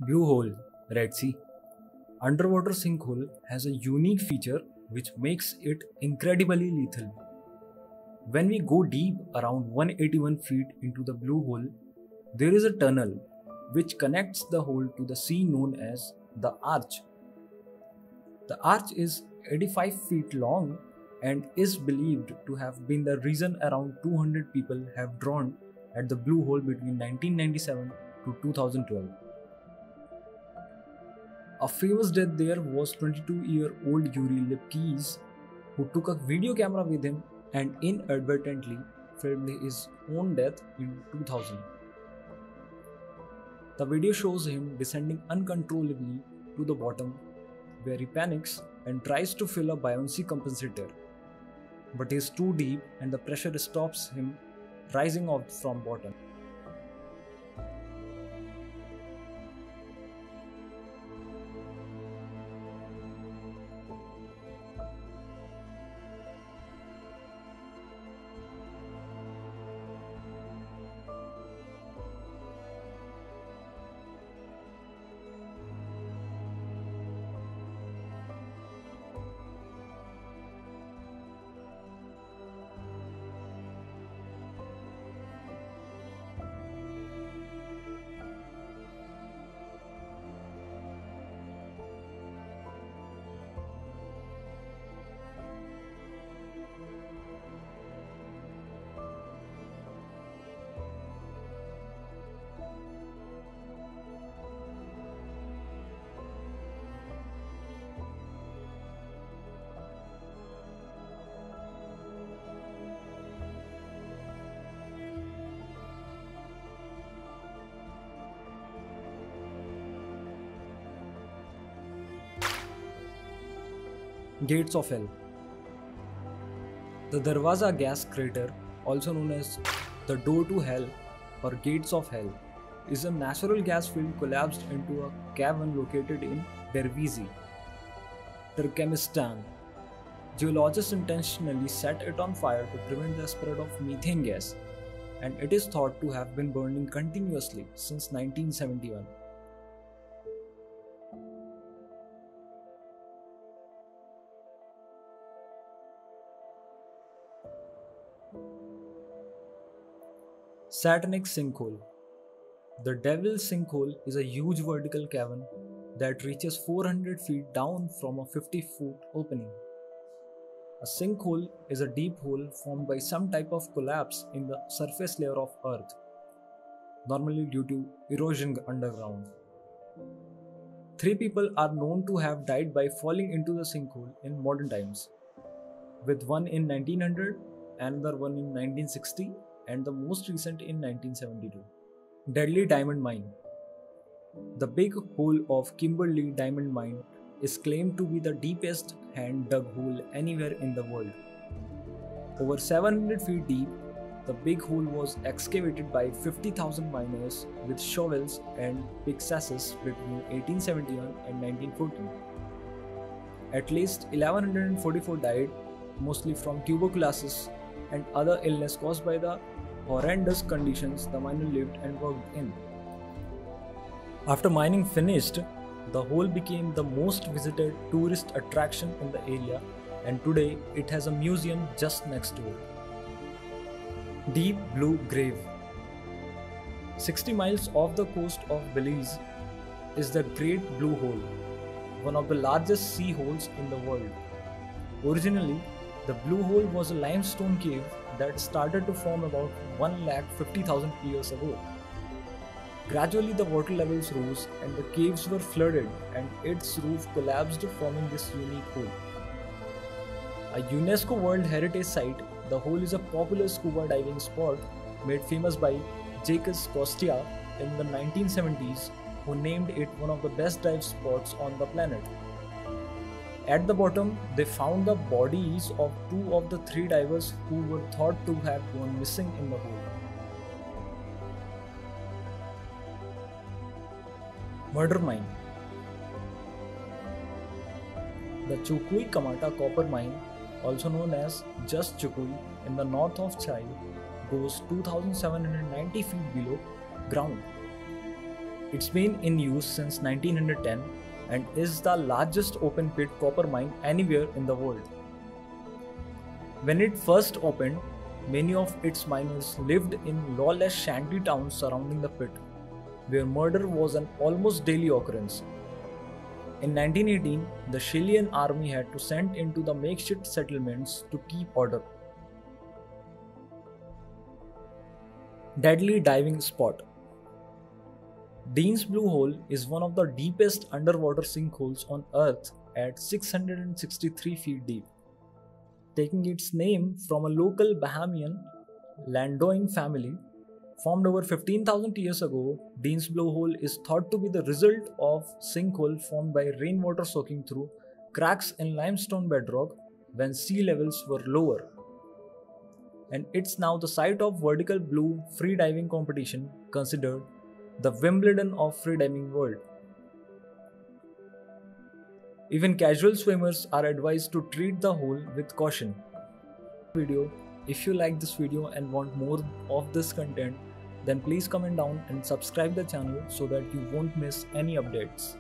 Blue Hole, Red Sea. Underwater sinkhole has a unique feature which makes it incredibly lethal. When we go deep around 181 feet into the blue hole, there is a tunnel which connects the hole to the sea known as the Arch. The arch is 85 feet long and is believed to have been the reason around 200 people have drowned at the blue hole between 1997 to 2012. A famous death there was 22-year-old Yuri Lipkis, who took a video camera with him and inadvertently filmed his own death in 2000. The video shows him descending uncontrollably to the bottom, where he panics and tries to fill a buoyancy compensator. But he is too deep and the pressure stops him rising out from bottom. Gates of Hell. The Darwaza gas crater, also known as the Door to Hell or Gates of Hell, is a natural gas field collapsed into a cavern located in Dervizi, Turkmenistan. Geologists intentionally set it on fire to prevent the spread of methane gas, and it is thought to have been burning continuously since 1971. Satanic Sinkhole. The Devil's Sinkhole is a huge vertical cavern that reaches 400 feet down from a 50-foot opening. A sinkhole is a deep hole formed by some type of collapse in the surface layer of Earth, normally due to erosion underground. 3 people are known to have died by falling into the sinkhole in modern times, with one in 1900, another one in 1960, and the most recent in 1972. Deadly Diamond Mine. The Big Hole of Kimberley Diamond Mine is claimed to be the deepest hand-dug hole anywhere in the world. Over 700 feet deep, the Big Hole was excavated by 50,000 miners with shovels and pickaxes between 1871 and 1914. At least 1144 died, mostly from tuberculosis and other illness caused by the horrendous conditions the miner lived and worked in. After mining finished, the hole became the most visited tourist attraction in the area, and today it has a museum just next to it. Deep Blue Grave. 60 miles off the coast of Belize is the Great Blue Hole, one of the largest sea holes in the world. Originally, the Blue Hole was a limestone cave that started to form about 150,000 years ago. Gradually the water levels rose and the caves were flooded and its roof collapsed, forming this unique hole. A UNESCO World Heritage Site, the hole is a popular scuba diving spot made famous by Jacques Cousteau in the 1970s, who named it one of the best dive spots on the planet. At the bottom, they found the bodies of 2 of the 3 divers who were thought to have gone missing in the hole. Murder Mine. The Chukui Kamata copper mine, also known as just Chukui, in the north of Chile, goes 2,790 feet below ground. It's been in use since 1910 and is the largest open pit copper mine anywhere in the world. When it first opened, many of its miners lived in lawless shanty towns surrounding the pit, where murder was an almost daily occurrence. In 1918, the Chilean army had to send into the makeshift settlements to keep order. Deadly diving spot. Dean's Blue Hole is one of the deepest underwater sinkholes on Earth at 663 feet deep. Taking its name from a local Bahamian Landoin family formed over 15,000 years ago, Dean's Blue Hole is thought to be the result of sinkhole formed by rainwater soaking through cracks in limestone bedrock when sea levels were lower. And it's now the site of vertical blue freediving competition, considered the Wimbledon of freediving world. Even casual swimmers are advised to treat the hole with caution. If you like this video and want more of this content, then please comment down and subscribe the channel so that you won't miss any updates.